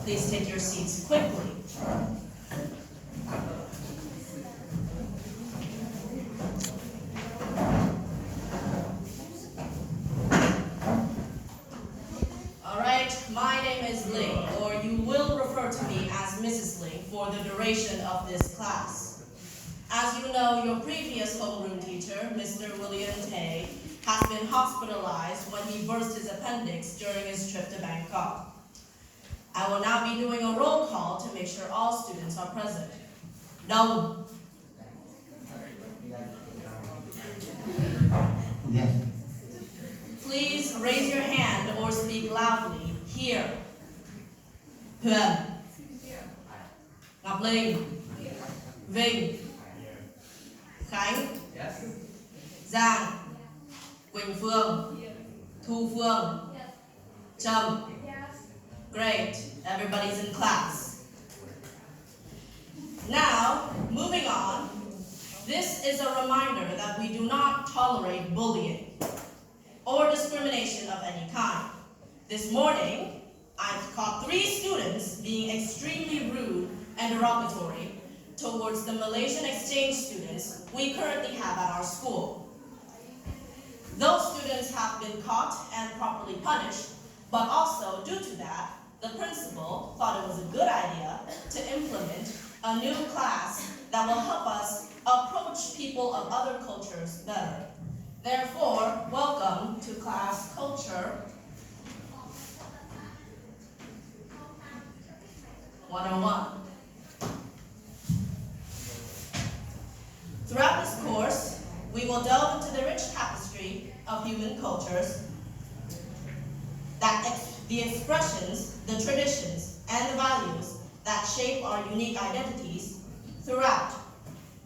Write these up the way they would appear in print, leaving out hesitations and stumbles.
Please take your seats quickly. All right, my name is Ling, or you will refer to me as Mrs. Ling for the duration of this class. As you know, your previous homeroom teacher, Mr. William Tay, has been hospitalized when he burst his appendix during his trip to Bangkok. I will now be doing a roll call to make sure all students are present. Tùng. Yes. Please raise your hand or speak loudly. Here. Huyền. Ngọc Linh. Vinh. Khánh. Giang. Quỳnh Phương. Thu Phương. Trâm. Great. Everybody's in class. Now, moving on, this is a reminder that we do not tolerate bullying or discrimination of any kind. This morning, I caught 3 students being extremely rude and derogatory towards the Malaysian exchange students we currently have at our school. Those students have been caught and properly punished, but also due to that, the principal thought it was a good idea to implement a new class that will help us approach people of other cultures better. Therefore, welcome to class Culture 101. Throughout this course, we will delve into the rich tapestry of human cultures, the expressions, the traditions, and the values that shape our unique identities. Throughout,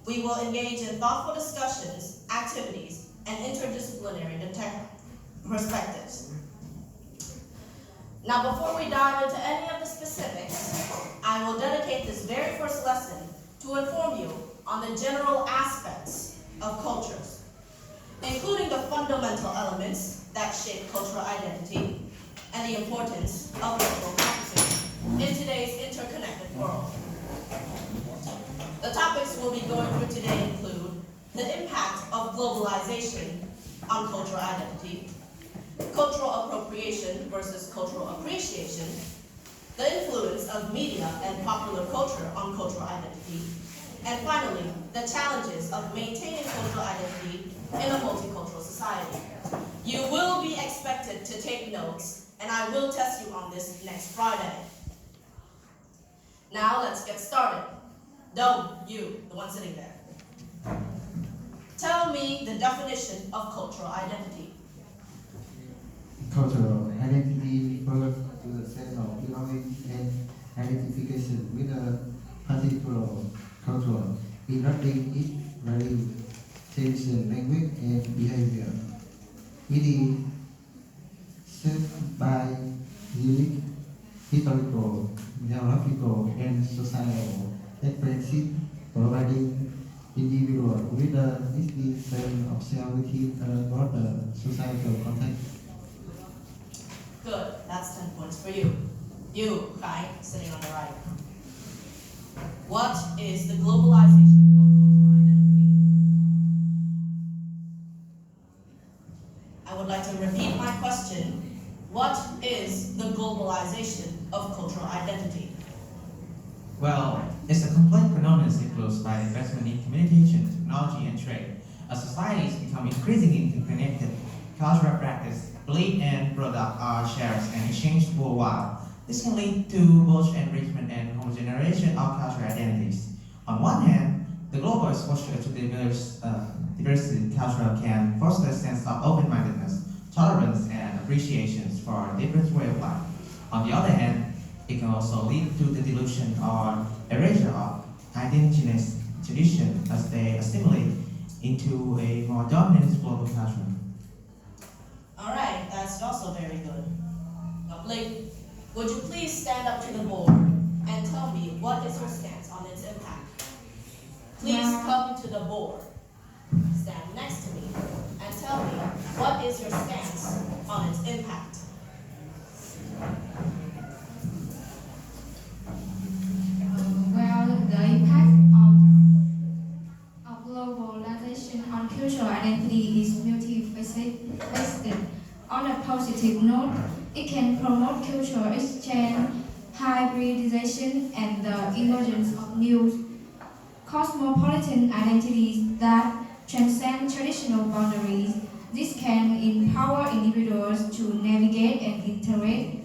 we will engage in thoughtful discussions, activities, and interdisciplinary perspectives. Now, before we dive into any of the specifics, I will dedicate this very first lesson to inform you on the general aspects of cultures, including the fundamental elements that shape cultural identity and the importance of cultural practices in today's interconnected world. The topics we'll be going through today include the impact of globalization on cultural identity, cultural appropriation versus cultural appreciation, the influence of media and popular culture on cultural identity, and finally, the challenges of maintaining cultural identity in a multicultural society. You will be expected to take notes, and I will test you on this next Friday. Now let's get started. Tùng, you, the one sitting there. Tell me the definition of cultural identity. Cultural identity refers to the sense of belonging and identification with a particular culture, including its value, tradition, language, and behavior. It is shaped by unique historical, geographical, and societal experiences, providing individuals with a distinct sense of self within a broader societal context. Good, that's 10 points for you. You, Kai, sitting on the right. What is the globalization of cultural identity? I would like to repeat my question. What is the globalization of cultural identity? Well, it's a complex phenomenon influenced by investment in communication, technology, and trade. As societies become increasingly interconnected, cultural practice, belief, and product are shared and exchanged worldwide. This can lead to both enrichment and homogenization of cultural identities. On one hand, the global exposure to diverse culture can foster a sense of open-mindedness, tolerance, and appreciation for different way of life. On the other hand, it can also lead to the dilution or erasure of indigenous tradition as they assimilate into a more dominant global culture. All right, that's also very good. Now, Blake, would you please stand up to the board and tell me what is your stance on its impact? Please come to the board, stand next to me, and tell me what is your stance on its impact. discussion on cultural identity is multifaceted. On a positive note, it can promote cultural exchange, hybridization, and the emergence of new cosmopolitan identities that transcend traditional boundaries. This can empower individuals to navigate and integrate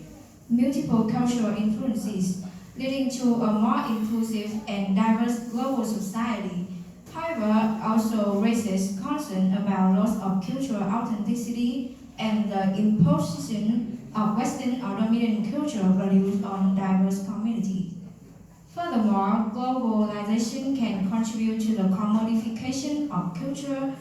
multiple cultural influences, leading to a more inclusive and diverse global society. However, also raises concern about loss of cultural authenticity and the imposition of Western or dominant cultural values on diverse communities. Furthermore, globalization can contribute to the commodification of culture,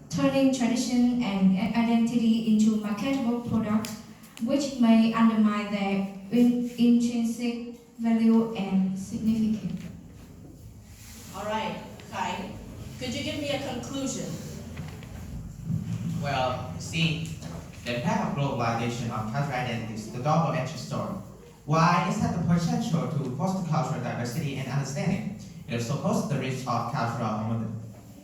turning tradition and identity into marketable products, which may undermine their intrinsic value and significance. All right, Kai, could you give me a conclusion? Well, you see, the impact of globalization on cultural identities is the double-edged sword. While it has the potential to foster cultural diversity and understanding, it also poses the risk of cultural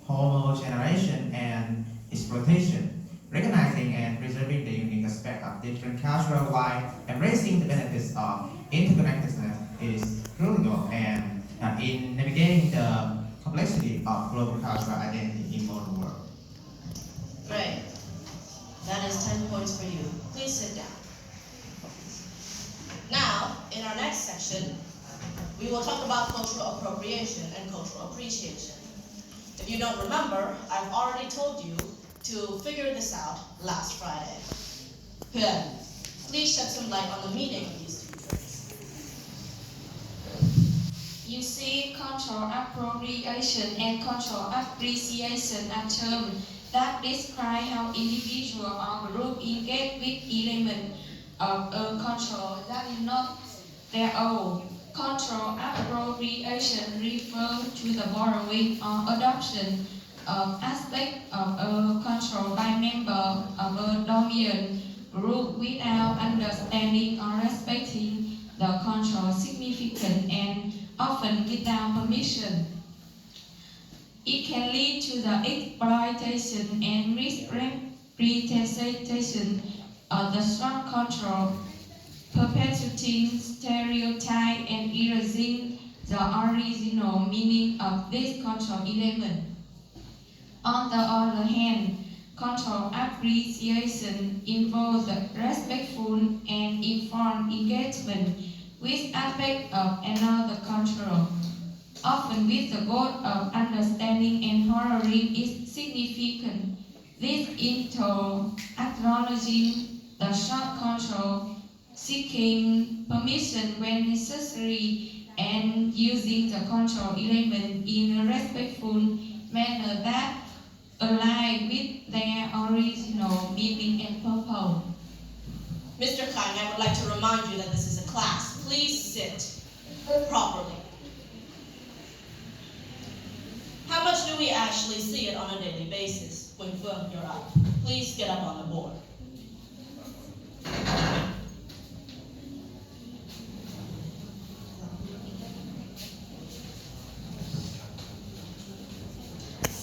homogenization and exploitation. Recognizing and preserving the unique aspect of different cultures while embracing the benefits of interconnectedness is critical and in navigating the complexity of global cultural identity in modern world. Great. That is 10 points for you. Please sit down. Now, in our next section, we will talk about cultural appropriation and cultural appreciation. If you don't remember, I've already told you to figure this out last Friday. Good. Please shed some light on the meaning of these two terms. You see, cultural appropriation and cultural appreciation are terms that describe how individual or group engage with elements of a culture that is not their own. Cultural appropriation refers to the borrowing or adoption of aspects of a culture by members of a dominant group without understanding or respecting the cultural significance and often without permission. It can lead to the exploitation and misrepresentation of the strong culture, perpetuating stereotypes and erasing the original meaning of this cultural element. On the other hand, cultural appreciation involves the respectful and informed engagement with aspects of another culture, often with the goal of understanding and honoring its significance. This entails acknowledging the shared culture, seeking permission when necessary, and using the cultural element in a respectful manner that align with their original meaning and purpose. Mr. Kang, I would like to remind you that this is a class. Please sit properly. How much do we actually see it on a daily basis? When Phil, you're up. Please get up on the board.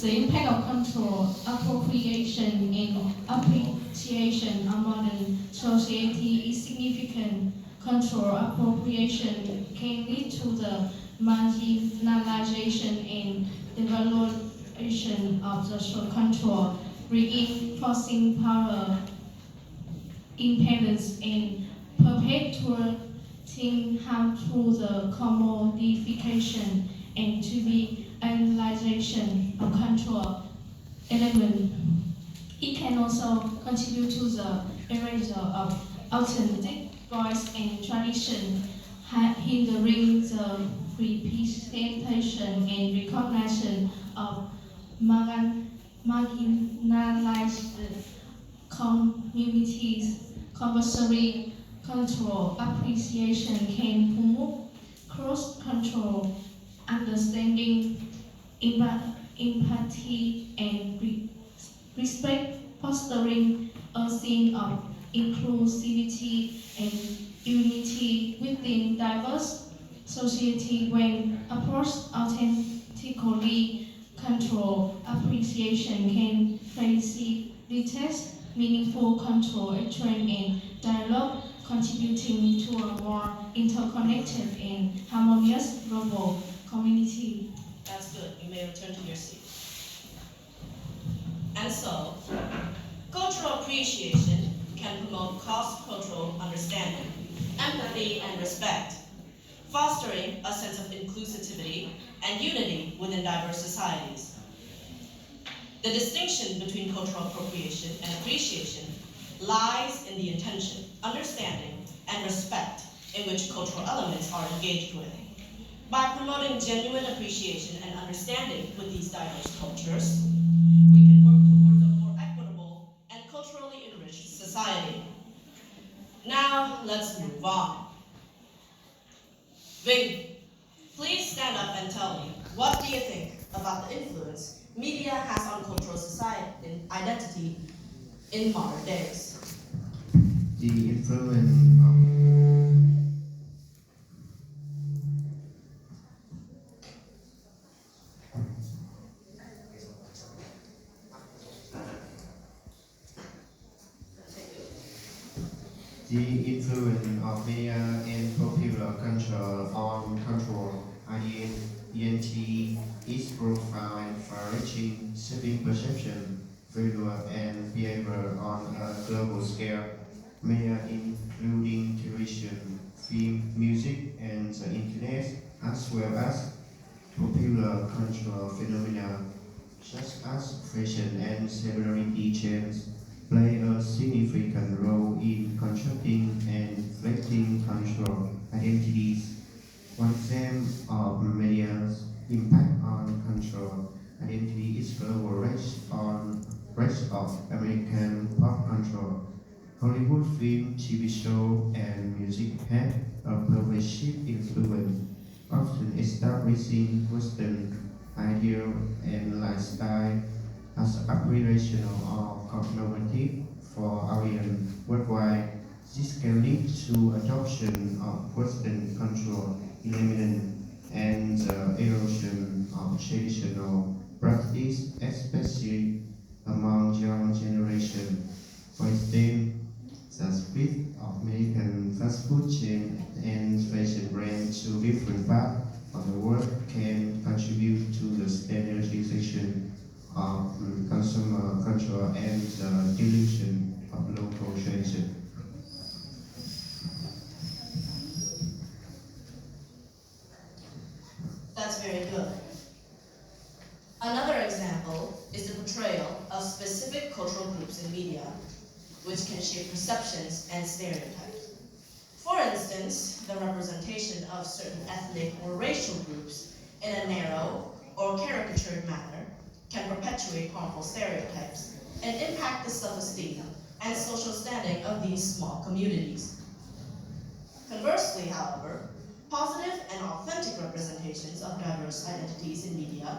The impact of cultural appropriation and appreciation on modern society is significant. Cultural appropriation can lead to the marginalization and devaluation of social control, reinforcing power imbalance and perpetuating harm through the commodification and trivialization of control element. It can also contribute to the erasure of authentic voice and tradition, hindering the representation and recognition of marginalized communities. Compulsory cultural appreciation can promote cross-cultural understanding, empathy, and respect, fostering a sense of inclusivity and unity within diverse society. When approached authentically, control appreciation can facilitate meaningful control exchange and dialogue, contributing to a more interconnected and harmonious global community. That's good. You may return to your seat. And so, cultural appreciation can promote cross-cultural understanding, empathy, and respect, fostering a sense of inclusivity and unity within diverse societies. The distinction between cultural appropriation and appreciation lies in the intention, understanding, and respect in which cultural elements are engaged with. By promoting genuine appreciation and understanding with these diverse cultures, we can work towards a more equitable and culturally enriched society. Now, let's move on. Ving, please stand up and tell me, what do you think about the influence media has on cultural society and identity in modern days? The influence of The influence of media and popular culture on cultural identity is profound, far-reaching, shaping perception, value, and behavior on a global scale. Media, including television, film, music, and the internet, as well as popular cultural phenomena such as fashion and celebrity trends, play a significant role in constructing and reflecting cultural identities. One example of media's impact on cultural identity is global reach of American pop culture. Hollywood film, TV show, and music had a pervasive influence, often establishing Western ideal and lifestyle as aspirational or normative for Aryan worldwide. This can lead to adoption of Western cultural elements and the erosion of traditional practice, especially among young generation. For instance, the split of American fast food chain and fashion brands to different parts of the world can contribute to the standardization of consumer culture and the dilution of local tradition. That's very good. Another example is the portrayal of specific cultural groups in media, which can shape perceptions and stereotypes. For instance, the representation of certain ethnic or racial groups in a narrow or caricatured manner can perpetuate harmful stereotypes and impact the self-esteem and social standing of these small communities. Conversely, however, positive and authentic representations of diverse identities in media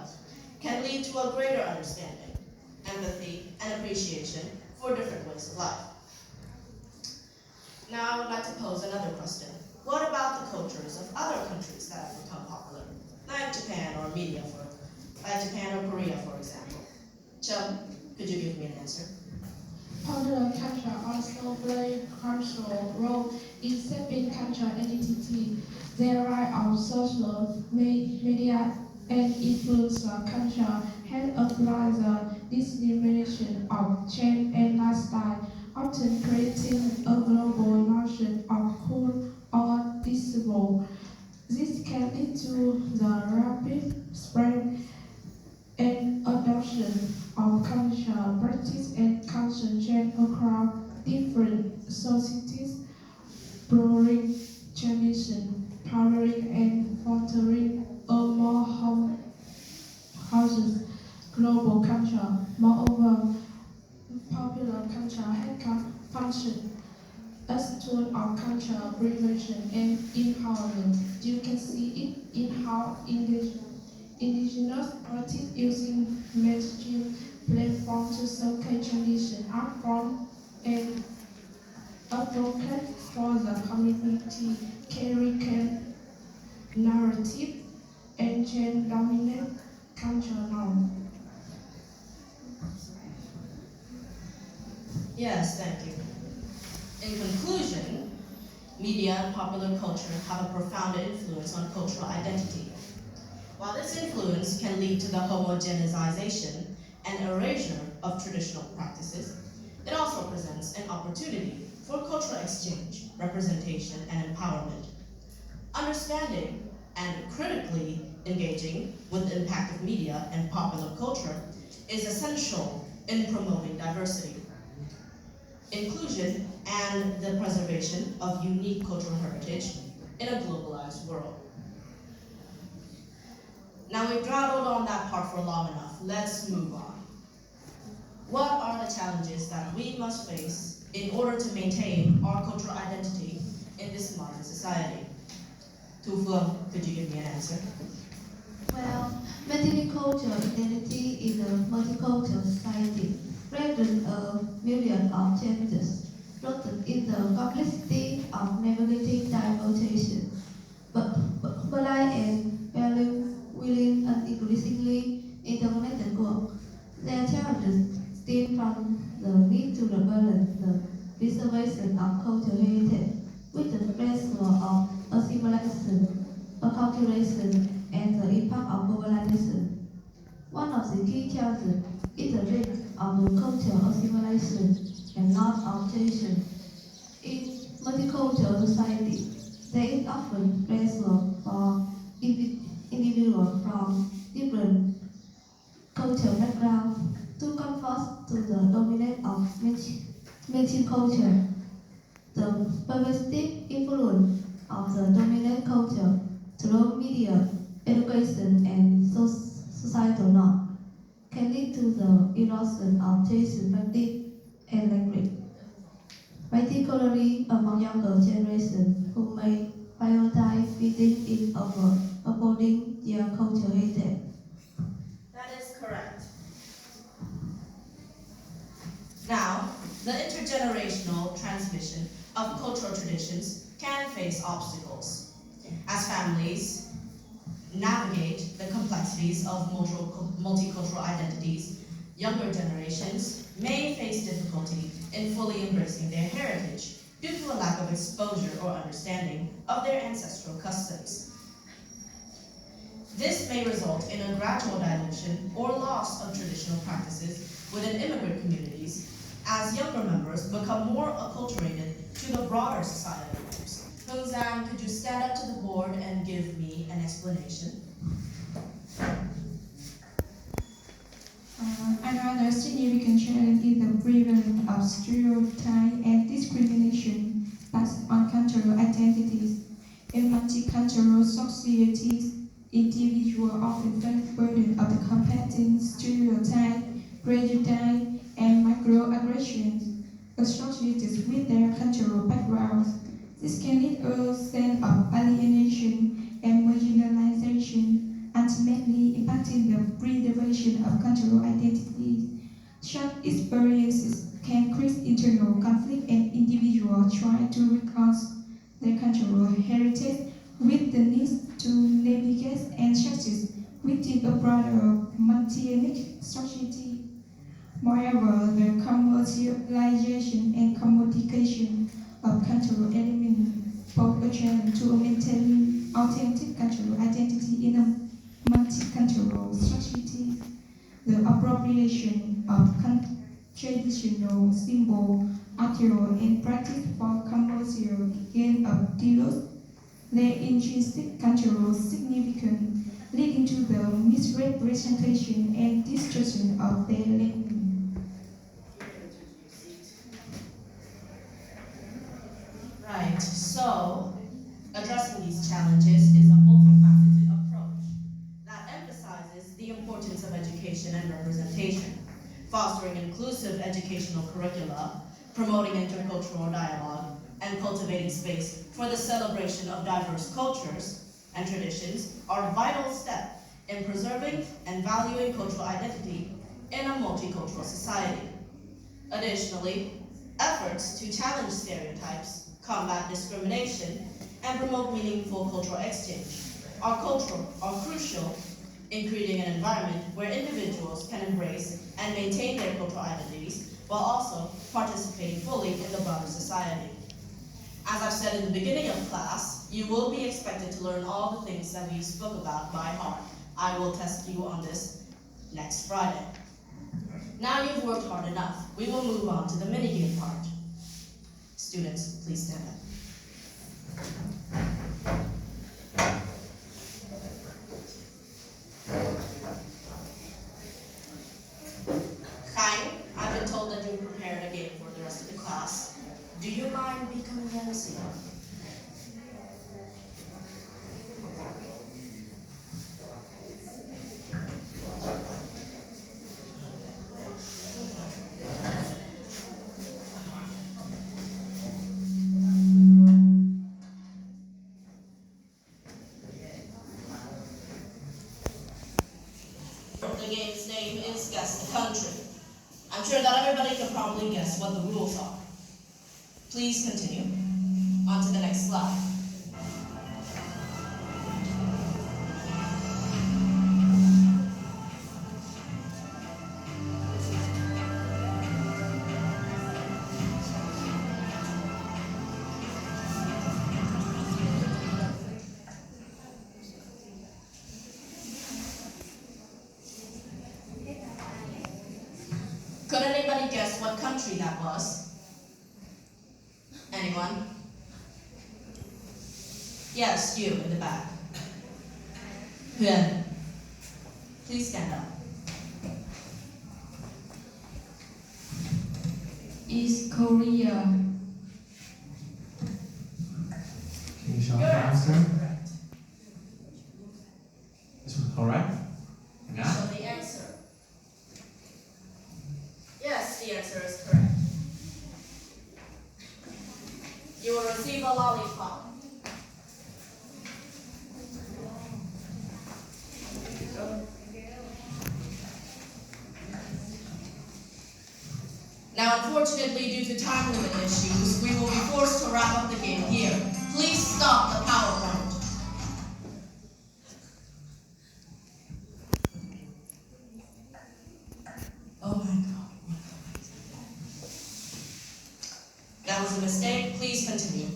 can lead to a greater understanding, empathy, and appreciation for different ways of life. Now, I would like to pose another question. What about the cultures of other countries that have become popular, like Japan or Japan or Korea, for example? Chum, could you give me an answer? Popular culture also play a crucial role in shaping cultural identity. The rise of social media and influencer culture has applied the dissemination of trend and lifestyle, often creating a global notion of cool or desirable. This can lead to the rapid spread and adoption of cultural practice and consumption across different societies, blurring tradition, powering and fostering a more homogeneous global culture. Moreover, popular culture has functioned as a tool of cultural prevention and empowerment. You can see it in how indigenous artists using mainstream platforms to showcase tradition, art form, and advocate for the community, carry narrative, and change dominant cultural norm. Yes, thank you. In conclusion, media and popular culture have a profound influence on cultural identity. While this influence can lead to the homogenization and erasure of traditional practices, it also presents an opportunity for cultural exchange, representation, and empowerment. Understanding and critically engaging with the impact of media and popular culture is essential in promoting diversity, inclusion, and the preservation of unique cultural heritage in a globalized world. Now we've dawdled on that part for long enough. Let's move on. What are the challenges that we must face in order to maintain our cultural identity in this modern society? Tu Phương, could you give me an answer? Well, maintaining cultural identity in a multicultural society represents a myriad of challenges rooted in the complexity of navigating diversity. But polite and value willing and increasingly interconnected world, their challenges stem from the need to balance the preservation of cultural heritage with the pressure of assimilation, acculturation, and the impact of globalization. One of the key challenges is the risk of the cultural assimilation and loss of tradition. In multicultural society, there is often pressure for individuals from different cultural backgrounds to conform to the dominance of mainstream culture. The pervasive influence of the dominant culture through media, education, and societal norms can lead to the erosion of traditional practice and language, particularly among younger generations who may prioritize fitting in over upholding their cultural heritage. That is correct. Now, the intergenerational transmission of cultural traditions can face obstacles. As families navigate the complexities of multicultural identities, younger generations may face difficulty in fully embracing their heritage due to a lack of exposure or understanding of their ancestral customs. This may result in a gradual dilution or loss of traditional practices within immigrant communities as younger members become more acculturated to the broader societal norms. Hozan, could you stand up to the board and give me an explanation? Another significant challenge is the prevalence of stereotype and discrimination based on cultural identities. In multicultural societies, individuals often face the burden of the competing stereotype, prejudice, and microaggressions associated with their cultural backgrounds. This can lead to a sense of alienation and marginalization, ultimately impacting the preservation of cultural identities. Such experiences can create internal conflict and individuals try to reconcile their cultural heritage with the need to navigate and success within a broader multi-ethnic society. Moreover, the commercialization and commodification of cultural elements pose a challenge to maintaining authentic cultural identity in a multicultural society. The appropriation of traditional symbol, artwork, and practice for commercial gain of dealers their intrinsic cultural significance, leading to the misrepresentation and distortion of their language. Right, so addressing these challenges is a multifaceted approach that emphasizes the importance of education and representation, fostering inclusive educational curricula, promoting intercultural dialogue, and cultivating space for the celebration of diverse cultures and traditions are a vital step in preserving and valuing cultural identity in a multicultural society. Additionally, efforts to challenge stereotypes, combat discrimination, and promote meaningful cultural exchange are crucial in creating an environment where individuals can embrace and maintain their cultural identities while also participating fully in the broader society. As I've said in the beginning of class, you will be expected to learn all the things that we spoke about by heart. I will test you on this next Friday. Now you've worked hard enough. We will move on to the minigame part. Students, please stand up. Chaim, I've been told that you prepared a game for the rest of the class. Do you mind becoming the MC? The game's name is Guess the Country. I'm sure that everybody can probably guess what the rules are. Please continue. On to the next slide. Could anybody guess what country that was? Anyone? Yes, you in the back. Hyun. Please stand up. East Korea. Can you show the answer? This was correct? Yeah? So the answer. Yes, the answer is correct. You will receive a lollipop. Now, unfortunately, due to time limit issues, we will be forced to wrap up the game here. Please stop the PowerPoint. Oh my God. That was a mistake. Please continue.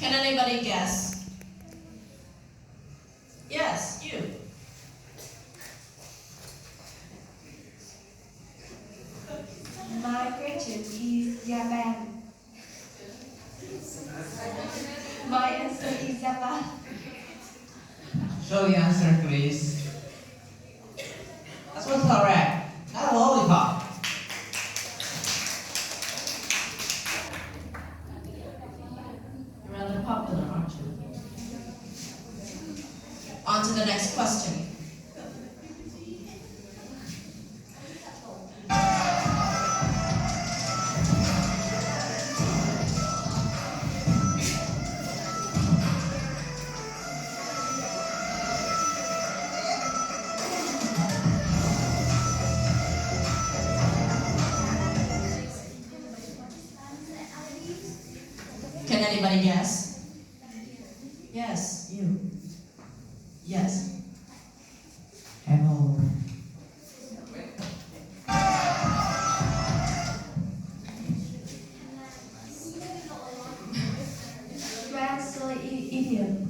Can anybody guess? Yes, you. My question is Japan. My answer is Japan. Show the answer, please. That's what's correct. Not a lollipop. You're rather popular, aren't you? On to the next question. Can anybody guess? Yes, you. Yes. Hello. Idiom.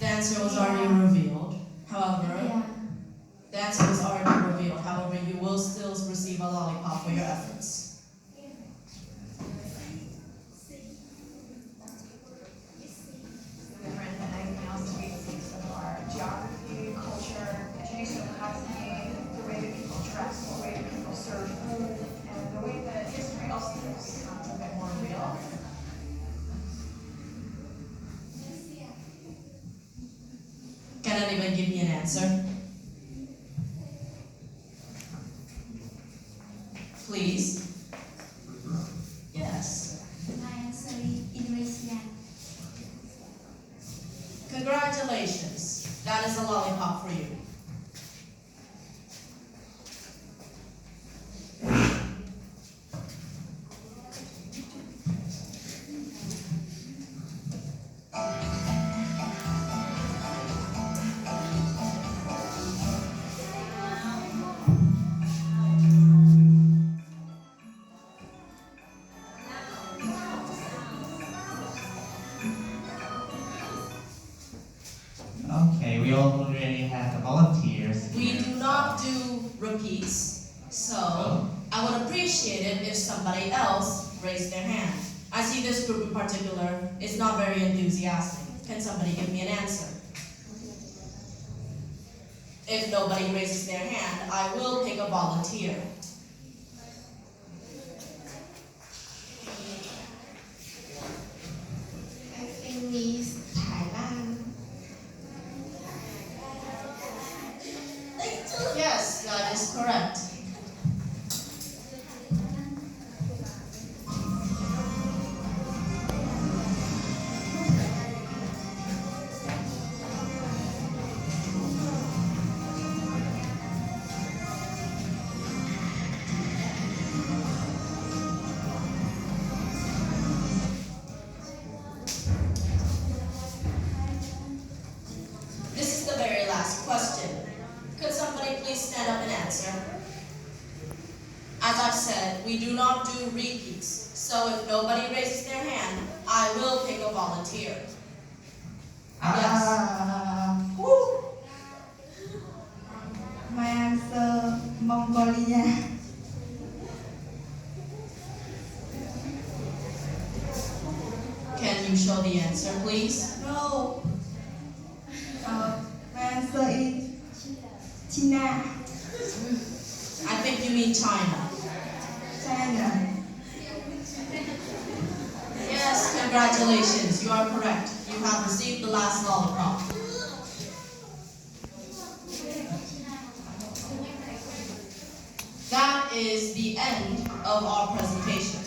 The answer was already revealed. However, Yeah. the answer was already revealed. However, you will still receive a lollipop for your efforts. Different than anything else that we see so far. Geography, culture, educational capacity, the way that people dress, the way that people serve food, and the way that history also is a bit more real. Can anybody give me an answer? Please. Yes. My answer is Indonesia. Congratulations. That is a lollipop for you. appreciate it if somebody else raised their hand. I see this group in particular is not very enthusiastic. Can somebody give me an answer? If nobody raises their hand, I will pick a volunteer. I think Miss Thailand. Yes, that is correct. This is the very last question. Could somebody please stand up and answer? As I've said, we do not do repeats, so if nobody raises their hand, I will pick a volunteer. Yes. Woo. My answer, Mongolia. Can you show the answer, please? No. My answer is China. I think you mean China. China. Yes, congratulations, you are correct. You have received the last lollipop. That is the end of our presentation.